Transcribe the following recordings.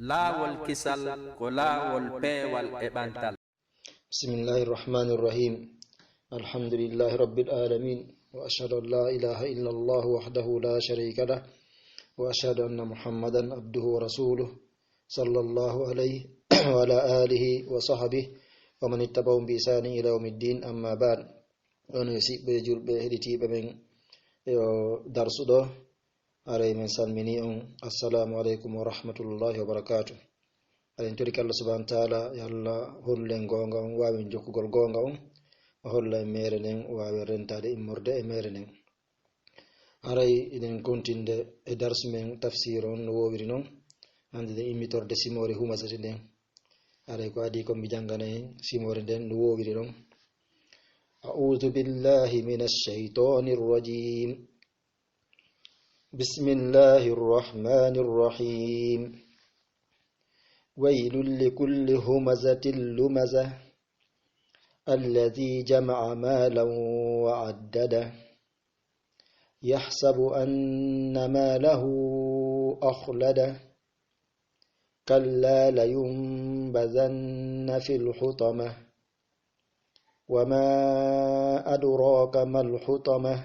laawol kisal ko laawol peewal e ɓantal. bismillahi irrahmani irrahim alhamdulillahi rabbil alamin wa ashhadu an la ilaha illa allah wahdahu la sharika lah wa ashhadu anna muhammadan abduhu wa rasuluh sallallahu alayhi wa ala alihi wa sahbihi wa man ittaba'ahum bi ihsanin ila yawmiddin. Amma ba'd. on siɓɓe julɓe heɗitiɓe men yo darsuɗo aray men salmini on assalamu aleykum wa rahmatullahi wa barakatuh. aɗen toriki Allah subhanahu wa ta'ala yo Allah hollen gonga on wawi jokkugol gonga on o holla e mere nden wawi rentade immorde e mere nden. aray eɗen kontinde e darsu men tafsir on no wowiri noon hande den immitorde simore humasati nden. aray ko adi ko mi jangana en simore nden no wowiri noon. a'udhu billahi minash shaitanir rajim. bismillahir rahmanir rahim. ويل لكل همزة لمزة الذي جمع مالا وعدده يحسب أن ماله أخلده كلا لينبذن في الحطمة وما أدراك ما الحطمة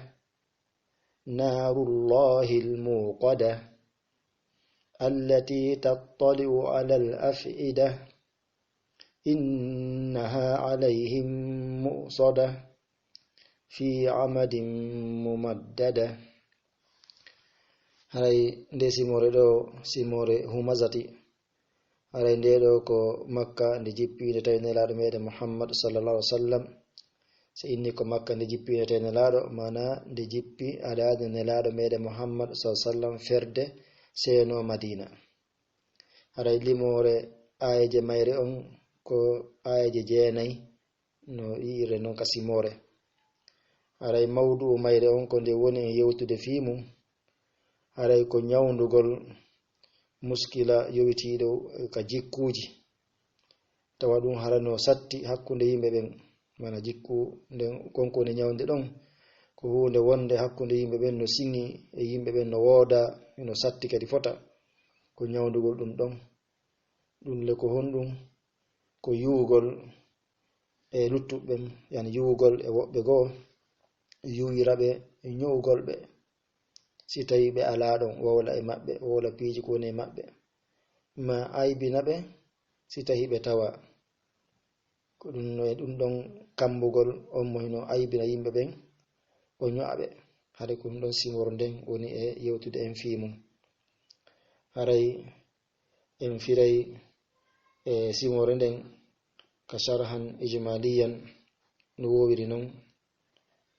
نار الله الموقدة التي تطلع على الأفئدة إنها عليهم مؤصدة في عمد ممددة. haray nde simore ɗo simore humazati. haray nde ɗo ko makka nde jippinde tawi nelaɗo meɗen muhammad sallallahu alaihi wasallam. so inni ko makka nde jippinde tawi nelaɗo mana nde jippi adade nelaɗo meɗen muhammad sallallahu alaihi wasallam ferde seno madina. haray limore ayeje mayre on ko ayeje jeenayi no yi'ire noon ka simore. haray mawdu mayre on ko nde woni en yewtude fiimum. haray ko nyawndugol muskila yowitiɗo ka jikkuji tawa ɗum harano satti hakkunde yimɓe ɓen. mana jikku nden konko ne nyawde ɗon ko hunde wonde hakkunde yimɓe ɓen no singi e yimɓe ɓen no wooda no satti kadi fota ko nyawdugol ɗum ɗon. ɗum le ko honɗum ko yuugol e luttuɓɓen yani yuugol e woɓɓe goo yuwiraɓe e nyowgol ɓe si tawi ɓe ala ɗon wowla e maɓɓe wowla piiji ko woni e maɓɓe ma aybina ɓe si tawi ɓe tawa ko ɗum no e ɗum ɗon kambugol on mo hino aybina yimɓe ɓen o nyo'aɓe. haray ko ɗum ɗon simor nden woni e yewtude en fiimum. haray en firay e simore nden ka sharhan ijmaliyan no wowiri noon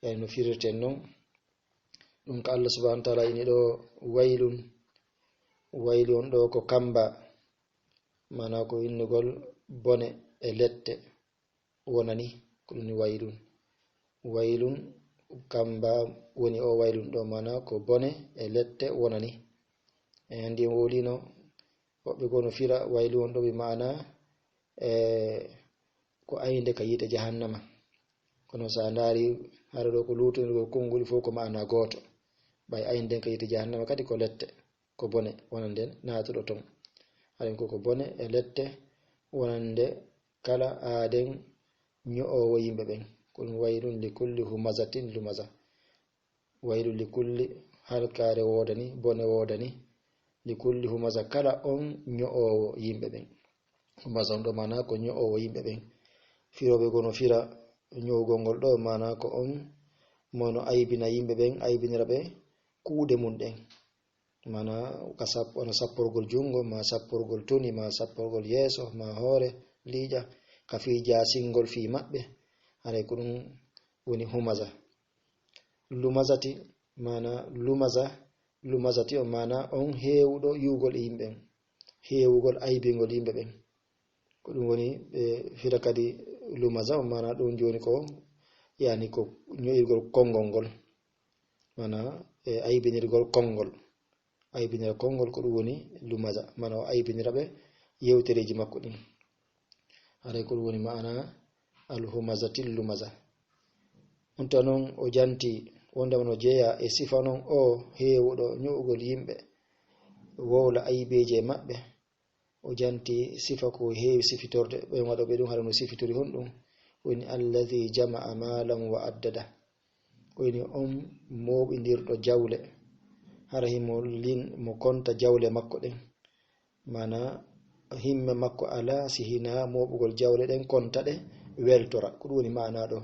e no firirten noon. ɗum ko Allah subhanahu wa ta'ala ini ɗo waylun. waylu on ɗo ko kamba mana ko innugol bone e lette wonani ko ɗum ni waylun. waylun kamba woni o waylun ɗo mana ko bone e lette wonani. e handi en wolino woɓɓe go no fira waylu on ɗo ɓe mana ko aynde ka yiite jahannama. kono sa ndaari hara ɗo ko lutonirgol konnguli fof ko mana gooto. ɓay aynden ka yiite jahannama kadi ko lette ko bone wonanden naatuɗo ton. haɗen koko bone e lette wonande kala aaden nyo'owo yimɓe ɓen. ko ɗum waylun li kulli humazatin lumaza. waylu li kulli halkare wodani bone wodani li kulli humaza kala on nyo'owo yimɓe ɓen. humaza on ɗo mana ko nyo'owo yimɓe ɓen. firoɓe gono fira nyowgol ngol ɗo mana ko on mono aybina yimɓe ɓen aybinira ɓe kuuɗe mum ɗen. mana ono sapporgol jungo ma sapporgol toni ma sapporgol yeeso ma hoore liiƴa ka fi jasingol fi maɓɓe. haray ko ɗum woni humaza. lumazati mana lumazati o mana on heewuɗo yuugol e yimɓe heewugol aybingol yimɓe ɓen. ko ɗum woni ɓe fira kadi lumaza o mana ɗum joni ko yani ko nyo'irgol konngol ngol mana e aybinirgol konngol. aybinira konngol ko ɗum woni lumaza mana o aybinira ɓe yewtereji makko ɗin. haray ko ɗum woni mana alhumazati lumaza. on ta noon o janti wondema no jeeya e sifa noon o heewuɗo nyo'ugol yimɓe wowla aybeje maɓɓe o janti sifa ko heewi sifitorde ɓe waɗoɓe ɗum haɗa no sifitori honɗum woni alladhi jama'a malan wa addada woni on moɓidirɗo jawle hara himo lin mo konta jawle makko ɗen mana himme makko ala si hina moɓugol jawle ɗen konta ɗe weltora ko ɗum woni mana ɗo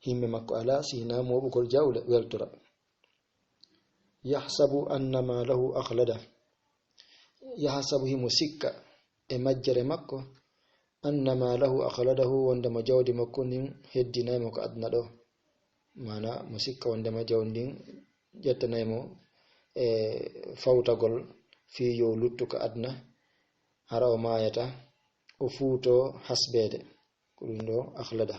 himme makko ala si hina moɓugol jawle weltora yahsabu annama lahu akhlada yahsabu himo sikka e majjere makko annama lahu akhladahu wondema jawdi makko nin heddinaymo ko adna ɗo mana mo sikka wondema jawdi ndin ƴettanaymo e fawtagol fi yo luttuko adna hara o mayata o fuuto hasbede ko ɗum ɗo akhlada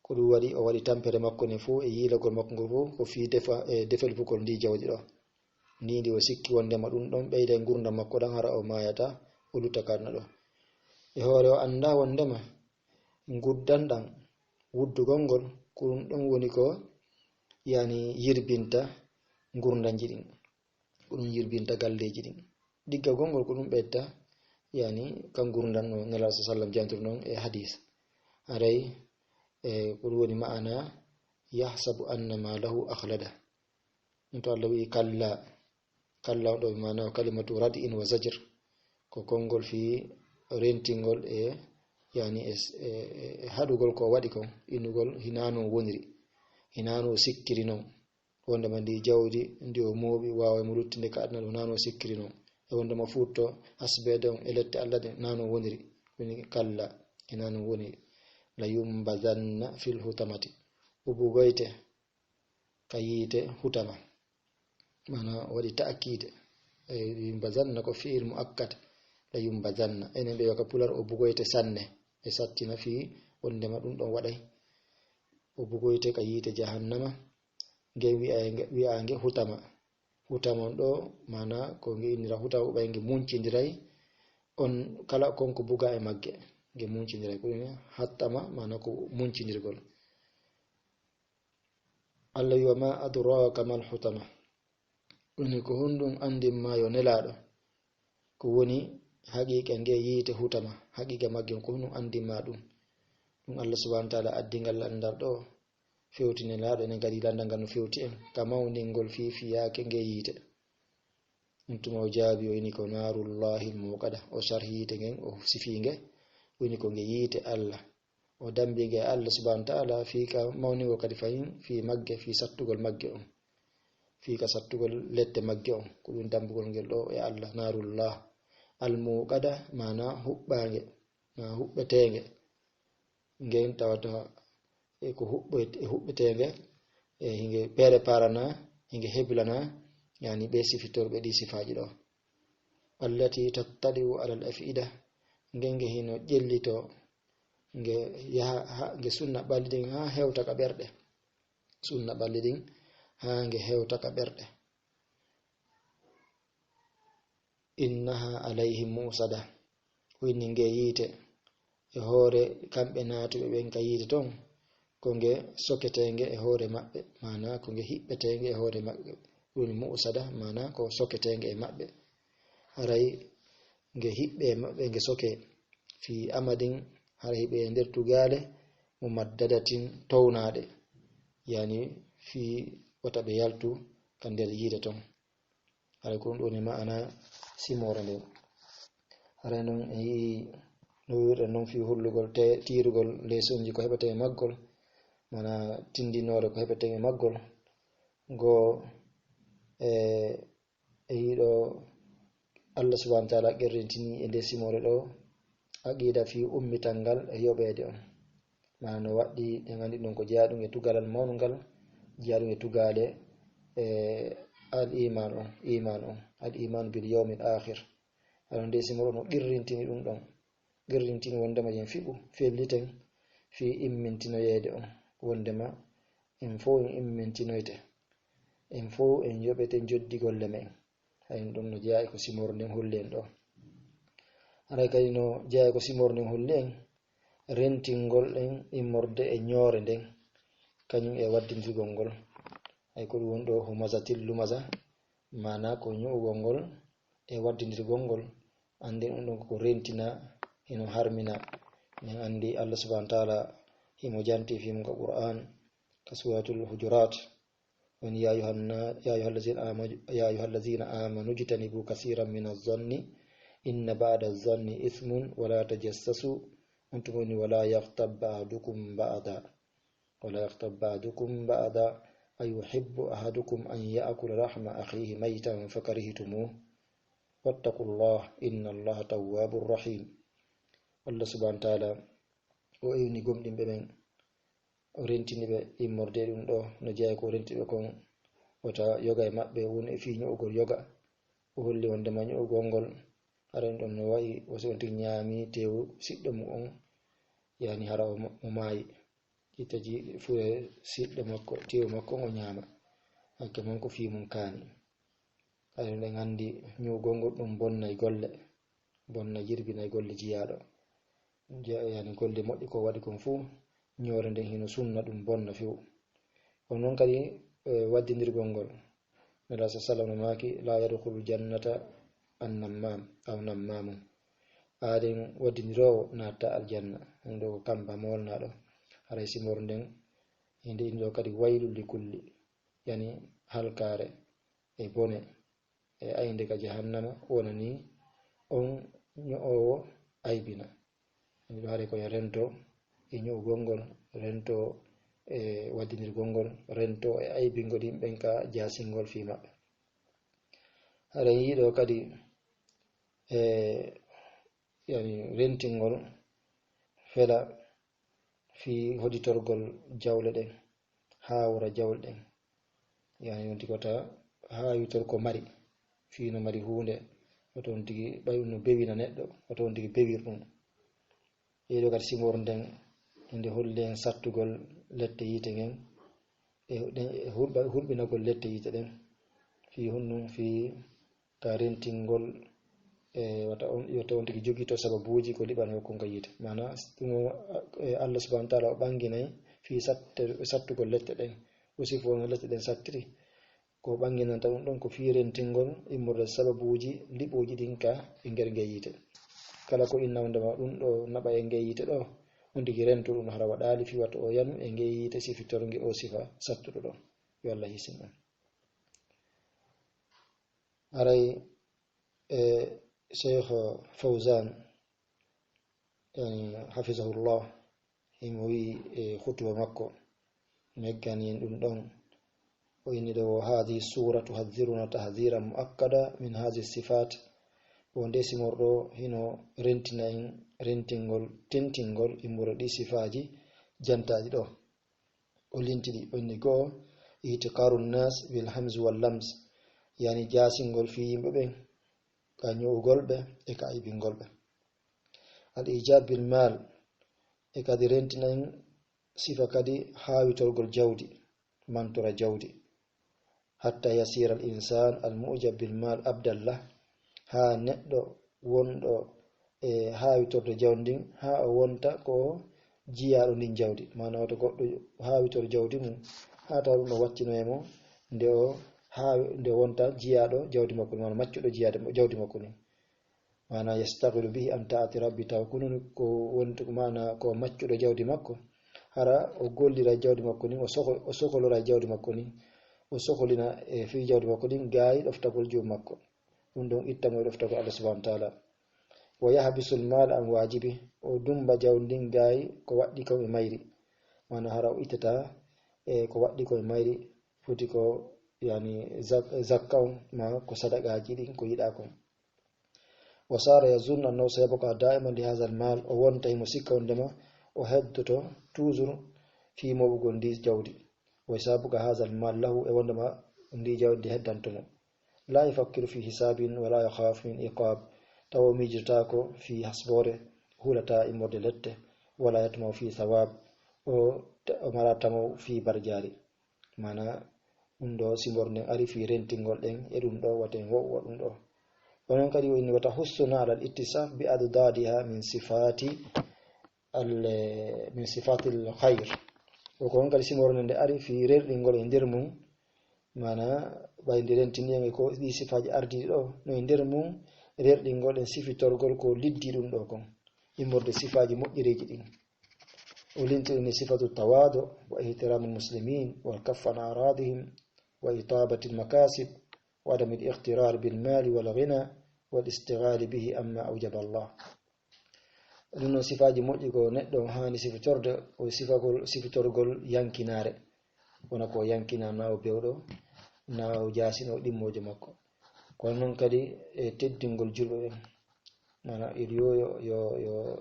ko ɗum waɗi o waɗi tampere makko ne fo e yilagol makko ngol fo ko fi defa e defel fukol ndi jawdi ɗo ni ndi o sikki wondema ɗum ɗon ɓeyda e gurdam makko ɗan hara o mayata o lutta kadna ɗo e hoore o anda wondema guddanɗam wuddugol ngol ko ɗum ɗon woni ko yani yirbinta gurdanji ɗin ko ɗum yirbinta galleji ɗin digga gongol ko ɗum ɓedda yani kan gurdan no nela sallam jantur non e hadith aray e ko ɗum woni ma'ana yahsabu annama lahu akhlada to Allah wi kalla kalla ɗo mana kalimatu rad'in wa zajr ko kongol fi rentingol e yani e haɗugol ko waɗi kon inugol hinano woniri hinano sikkiri non wondema ndi jawdi ndi o mooɓi wawa mo luttinde ka adna ɗo nano sikkiri non e wondema futto hasbede on e lette Allah de nano woniri woni kalla hinano woniri la yumbazanna fil hutamati ubugoyte kayite hutama mana waɗi ta'kide e yumbazanna ko fi'il muakkad la yumbazanna enen ɓe yoka pular o bugoyte sanne e sattina fi wondema ɗum ɗon waɗay o bugoyte ka yite jahannama nge wi'ange hutama hutamon ɗo mana ko nge innira hutama ɓay nge muncidiray on kala konko buga e magge nge muncidiray ko ɗum hattama mana ko muncidirgol Allah wiwa ma adraka mal hutama ɗum ko honɗum andinma yo nelaɗo ko woni haqiqa nge yite hutama haqiqa magge ko honɗum andinma ɗum Allah subhanahu wa ta'ala addingal andal ɗo fewtine laaɗo enen kadi landal ngal no fewti en ka mawningol fifiyake nge yite ɗum tuma o jaabi o ini ko narullahi muqada o sharhi yite ngen o sifinge woni ko nge yite Allah o dambige Allah subhanahu wa ta'ala fi ka mawningol kadi fayin fi magge fi sattugol magge on fi ka sattugol lette magge on ko ɗum dambugol ngel ɗo e Allah narullah al muqada mana huɓɓange na huɓɓetenge ngen tawata e ko huɓɓetenge e hinge pere parana hinge heblana yani be sifitorɓe ɗi sifaji ɗo allati tattali'u alal afida ngenge hino ƴellito nge yaha nge sunna ɓalli ɗin ha hewta ka ɓerɗe sunna ɓalli ɗin ha nge hewta ka ɓerɗe innaha alayhim musada winni nge yite e hoore kamɓe naatuɓe ɓen ka yite ton ko nge soketenge e hoore maɓɓe mana ko nge hiɓɓetenge e hoore maɓɓe woni musada mana ko soketenge e maɓɓe haray nge hiɓɓe e maɓɓe nge soke fi amadin hara hiɓe e nder tugale mo maddadatin townaɗe yani fi wata ɓe yaltu ka nder yite ton haray ko ɗum ɗoni ma'ana simore nden haray noon e yii no wi'uɗen noon fi hullugol tirugol lesonji ko heɓete e maggol mana tindinore ko heɓete e maggol go e yiɗo Allah subhanahu wa ta'ala qerrintini e nde simore ɗo aqida fi ummital ngal e yoɓede on mana no waɗɗi ɗe gandi ɗon ko jeeyaɗum e tugalal mawngal jeeyaɗum e tugale e al iman on al iman bil yawmil akhir ala nde simore no qirrintini ɗum ɗon qirrintini wondema yen fiɓu felliten fi immintinoyede on wondema en fo en immintinoyte en fo en yoɓete joddi golle men hayen ɗum no jeeya ko simore nden holli en ɗo haray kadi no jeeya ko simore nden holli en rentingol ɗen immorde e ñoore nden kañum e waddindirgol ngol hay ko ɗum woni ɗo humazatil lumaza mana ko ñu'ugol ngol e waddidirgol ngol ande ɗum ko rentina hino harmina min andi Allah subhanahu wa ta'ala himo janti fi mo Qur'an ka suratul hujurat on ya ayyuhallazina amanu jitanibu kaseeran min adh-dhanni inna ba'da adh-dhanni ithmun wa la tajassasu antumuni wa la yaghtab ba'dukum ba'da ayuhibbu ahadukum an ya'kula lahma akhihi maytan fakarihtumuh wattaqullah innallaha tawwabur rahim. Allah subhanahu wa ta'ala o ewni gomɗinɓe ɓen o rentini ɓe immorde ɗum ɗo no jeeya ko rentiɓe kon wata yoga e maɓɓe woni e fi ño'ugol yoga o holli wondema ño'ugol ngol haren ɗon no wayi o sonti ñaami tewu siɗɗo mu on yani hara o maayi itaji fure siɗɗo makko tewu makko o ñaama hakke man ko fi mum kaani haren ɗen andi ño'ugol ngol ɗum bonnay golle bonna jirbinay golle jiyaɗo yani golle moƴƴi ko waɗi kon fuu ñoore nden hino sunna ɗum bonna few on noon kadi waddidirgol ngol nela sa sallam maki la yadkhulu jannata an-nammam aw nammamun aden waddinirowo naata aljanna ɗum ɗo ko kamba molnaɗo haray simor nden inde ɗo kadi waylul li kulli yani halkare e bone e aynde ka jahannama wonani on ño'owo aybina ɗo haare koye rento e ño'ugol ngol rento e waddinirgol ngol rento e aybingol yimɓen ka jasingol fi maɓɓe haɗa yiɗo kadi yani rentingol fela fi hoditorgol jawle ɗen hawra jawle ɗen yani wonti kota hawitor ko mari fi no mari hunde oto on tigi ɓay no bewina neɗɗo oto on tigi bewir ɗum yeɗo kadi simor nden inde holle en sattugol lette yite ngen e hulɓinagol lette yite ɗen fi hunnum fi ka rentingol wata on tigi jogi to sababuji ko liɓan hokkunga yite mana ɗum Allah subhanahu wa ta'ala o ɓanginay fi sattugol lette ɗen aussi fo no lette ɗen sattiri ko ɓanginanta ɗum ɗon ko fi rentingol immorde sababuji liɓoji ɗin ka e nder nge yite kala ko inna wondema ɗum ɗo naɓa e nge yite ɗo on tigi rento ɗum hara waɗali fi wato o yanu e nge yite sifitorge o sifa sattuɗo ɗo yo Allah hisin ɗum aray Sheikh Fawzan yani hafizahullah himo wi e khutba makko meggani en ɗum ɗon o inni ɗo hadi sura tuhadhiruna tahdhiran muakkada min hadhihi sifat o nde simorɗo hino rentina en rentingol tentingol immore ɗi sifaji jantaji ɗo o lintiɗi o inni goo itiqarun nas bil hamz wal lams yani jasingol fi yimɓe ɓen ka ño'ugol ɓe e ka aybingol ɓe al ijab bil mal e kadi rentina en sifa kadi hawitorgol jawdi mantora jawdi hatta yasira al insan al mu'jab bil mal abdallah ha neɗɗo wonɗo e hawitorde jawdi ha o wonta ko jiyaɗo ndin jawdi mana wato goɗɗo hawitor jawdi mum ha taw ɗum no waccino e mo nde wonta jiyaɗo jawdi makko mana maccuɗo jawdi makko ni mana yastaghilu bihi an ta'ati rabbi taw kunun ko wonta mana ko maccuɗo jawdi makko hara o gollira jawdi makko ni o sokolora jawdi makko ni o sokolina e fi jawdi makko ni gayi ɗoftagol jom makko ɗum ɗon ittamo e ɗoftagol Allah subhanahu wa ta'ala wa yahbisul mal an wajibi o dumba jawdi gayi ko waddi ko e mayri mana hara o itata e ko waddi ko e mayri futi ko yani zakka on ma ko sadaqaji ɗin ko yiɗa kon wa sara yazunnu annahu sayabqa da'iman li hadha al mal o wonta mo sikka wondema o heddoto toujours fi moɓugol ndi jawdi wa sabuka hadha al mal lahu e wondema ndi jawdi heddantomo la yafakkiru fi hisabin wala yakhaf min iqab taw mijirtako fi hasbore hulata immorde lette wala yatma fi thawab o maratamo fi barjari mana ɗum ɗo simborne ari fi rentingol ɗen e ɗum ɗo waten wo'wa ɗum ɗo onon kadi inni wata hussuna ala al ittisaf bi adadiha min sifati al khair ko on kadi simborne nde ari fi rentingol e nder mum mana ɓay nde rentini ko ɗi sifaji ardi ɗo no e nder mum rerɗin goɗen sifitorgol ko liddi ɗum ɗo kon immorde sifaji moƴƴireji ɗin o lintiɗini sifatu tawadu wa ihtiramu lmuslimin wal kaffa an aradihim wa itabati lmakasib wa adami liqtirar bilmali walghina walistighali bihi amma aujaba Allah. ɗum noon sifaji moƴƴi ko neɗɗo hani sifitorde o sifitorgol yankinare wona ko yankina nawo bewɗo nawo jasino ɗimmojo makko kono noon kadi e teddingol julɓe ɓen mana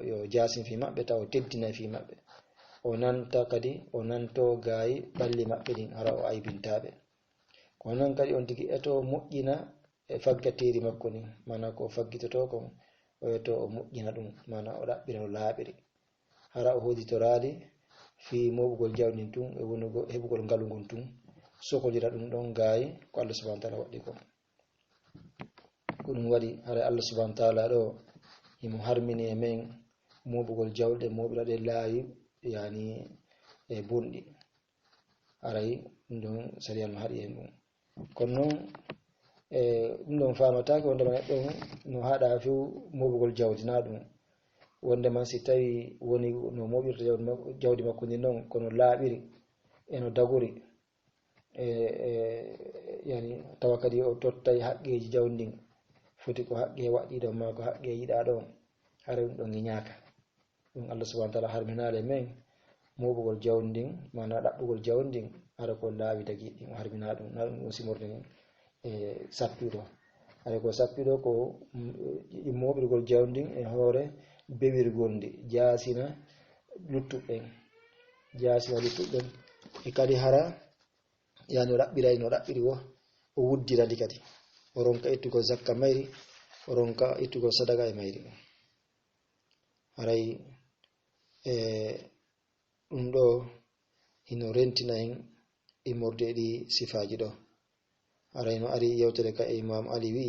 yo jasin fi maɓɓe taw o teddinay fi maɓɓe o nanta kadi o nanto gayi ɓalli maɓɓe ɗin hara o aybintaɓe kono noon kadi on tigi eto moƴƴina e faggateri makko ni mana ko faggitoto kon o eto o moƴƴina ɗum mana o ɗaɓɓira no laaɓiri hara o hoditorali fi moɓugol jawɗin tun e wonugo heɓugol ngalugol tun sokolira ɗum ɗon gayi ko Allah subhanahu wa ta'ala waɗi ko ɗum waɗi hara Allah subhanahu wa ta'ala ɗo himo harmini e men moɓugol jawɗe moɓiraɗe laayi yani e bunɗi aray ɗum ɗon sariyal no haɗi hen ɗum kono noon ɗum ɗon famatake wondema neɗɗo no haɗa few moɓugol jawdi na ɗum wondema si tawi woni no moɓirta jawdi makko ndi noon kono laaɓiri eno daguri yani tawa kadi o tottay haqqeji jawdi ndin foti ko haqqe waɗiɗo ma ko haqqe yiɗa ɗon hara ɗum ɗon giñaka ɗum Allah subhanahu wa ta'ala harminale men moɓugol jawdi ndin mana ɗaɓɓugol jawdi ndin hara ko laawi dagui ɗin harmina ɗum na ɗum simorde ni sappiɗo hara ko sappiɗo ko moɓirgol jawdi ndin e hoore bewirgol ndi jasina luttuɓɓen e kadi hara yani o raɓɓiray no raɓɓiri wo o wuddirandi kadi o ronka ittugo zakka mayri o ronka ittugo sadaka e mayri haray ɗum ɗo hino rentina en immorde ɗi sifaji ɗo haray no ari yewtere ka e imam Ali wi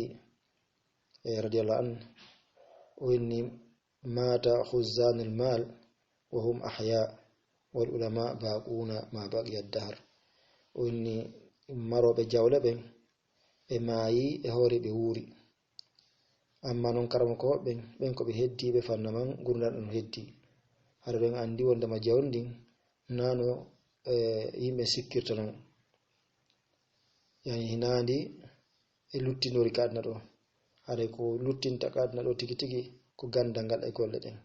radiyallahu anhu o inni mata khuzanul mal wa hum ahya wal ulama baquna ma baqiya ad-dahr o inni maroɓe jawle ɓen ɓe maayi e hoore ɓe wuuri amma noon karama ko ɓen ko ɓe heddiɓe fanna man gurdal ɗum heddi hara ɓen andi wondema jawndin nano yimɓe sikkirta noon yani hinandi e luttinori ka aduna ɗo haɗa ko luttinta ka aduna ɗo tigi tigi ko gandal ngal e golle ɗen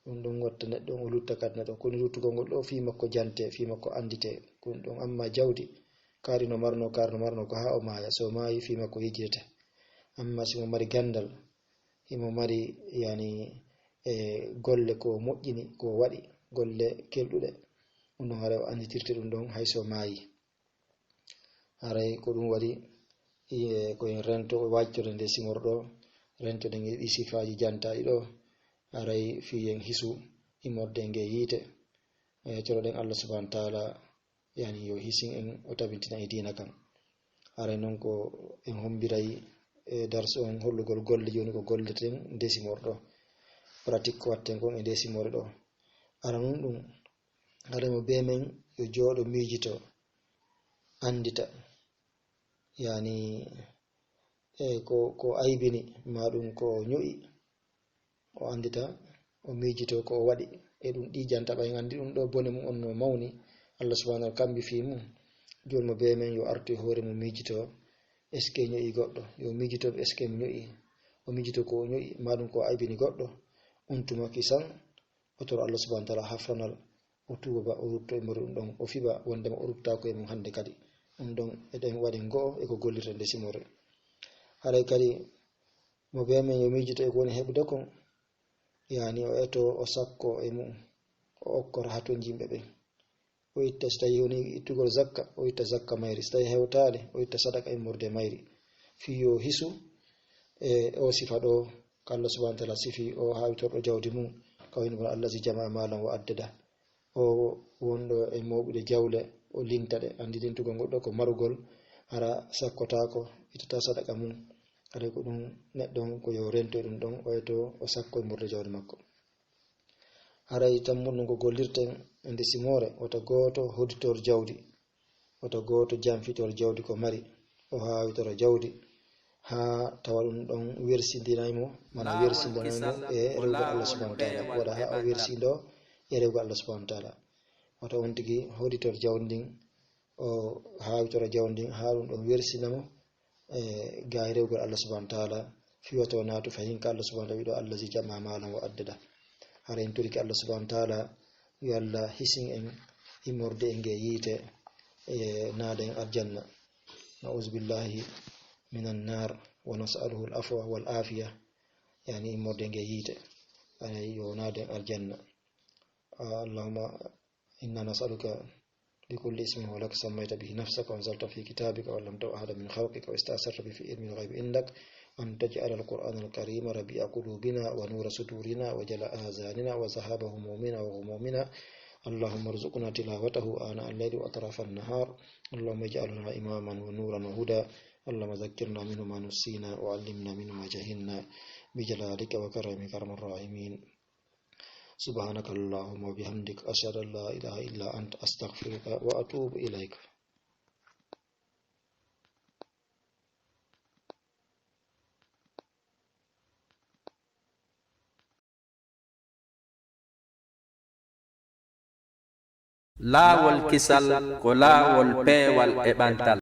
ɗum ɗon watta neɗɗo o lutta ka aduna ɗo koni luttugol ngol ɗo fi makko jante fi makko andite ɗum ɗon amma jawdi kari no marno ko ha o maya so mayi fi makko hijirete amma simo mari gandal himo mari yani golle ko moƴƴini ko waɗi golle kelɗuɗe ɗum ɗon haray o anditirte ɗum ɗon hayso mayi haray ko ɗum waɗi koyen rento o wajjore nde simorɗo rentode nge ɗi sifaji jantaɗi ɗo haray fiyen hisu immorde nge yiite coroɗen Allah subhanahu wa ta'ala yani yo hisin en o tabintina e dina kan haray noon ko en hombiray darso on hollugol golle joni ko golleten ndesimorɗo pratique ko watten kon e ndesimore ɗo ara nun ɗum haraymo be men yo jooɗo miijito andita yani ko aybini maɗum ko ño'i o andita o miijito ko o waɗi e ɗum ɗijanta ɓay andi ɗum ɗo bone mum on no mawni Allah subhanahu wa ta'ala kambi fi mum joni mo be men yo artu hoore mum miijito est ce que ño'i goɗɗo yo miijito est ce que mi ño'i o miijito ko o ño'i maɗum ko aybini goɗɗo untuma kisan o toro Allah subhanahu wa ta'ala hafranal o tuuba o rutto e mori ɗum ɗon o fiɓa wondema o ruttako e mum hande kadi ɗum ɗon eɗen waɗi go'o eko gollirta nde simore haray kadi mo be men yo miijito e ko woni heɓude kon yani o eto o sakko e mum o okkora ha ton jimɓe ɓen o itta so tawi woni ittugol zakka o itta zakka mayri so tawi hewtade o itta sadaka e murde mayri fi yo hisu e o sifa ɗo ko Allah subhanahu wa ta'ala sifi o hawitorɗo jawdi mum kawni bon Allah si jama malam o addada o wonɗo e moɓude jawle o lintaɗe andi lintugol goɗɗo ko marugol hara sakkotako ittata sadaka mum haɗa ko ɗum neɗɗo ko yo rento ɗum ɗon o eto o sakko e murde jawdi makko haray tammurno ko gollirten e nde simore wata goto hoditor jawdi wata goto janfitor jawdi ko mari o hawitoro jawdi ha tawa ɗum ɗon wersindinaymo mana wersindinaymo e rewgol Allah subhanahu wa ta'ala waɗa ha o wersindo e rewgol Allah subhanahu wa ta'ala wata on tigi hoditor jawndin o hawitora jawndin ha ɗum ɗon wersinamo ga e rewgol Allah subhanahu wa ta'ala fiwato naatu fahinka Allah subhanahu wa ta'ala wiɗo allazi jama malan wa addada hara en turiki Allah subhanahu wa ta'ala yo Allah hisin en immorde en ge yiite e naada en aljanna na'udhu billahi minan nar wa nas'aluhu al-afwa wal afiya yani immorde ge yiite ay yo naada en aljanna allahumma inna nas'aluka بكل اسم هو لك سميت به نفسك وانزلت في كتابك وعلمته أحد من خلقك واستأثرت به في علم الغيب عندك أن تجعل القرآن الكريم ربيع قلوبنا ونور صدورنا وجلاء آذاننا وذهاب همومنا وغمومنا اللهم ارزقنا تلاوته آناء الليل وأطراف النهار اللهم اجعلنا إماما ونورا وهدى اللهم ذكرنا منه ما نسينا وعلمنا منه ما جهلنا بجلالك وكرمك أرحم الراحمين سبحانك اللهم وبحمدك أشهد أن لا إله إلا أنت أستغفرك وأتوب إليك laawol kisal ko laawol peewal e ɓantal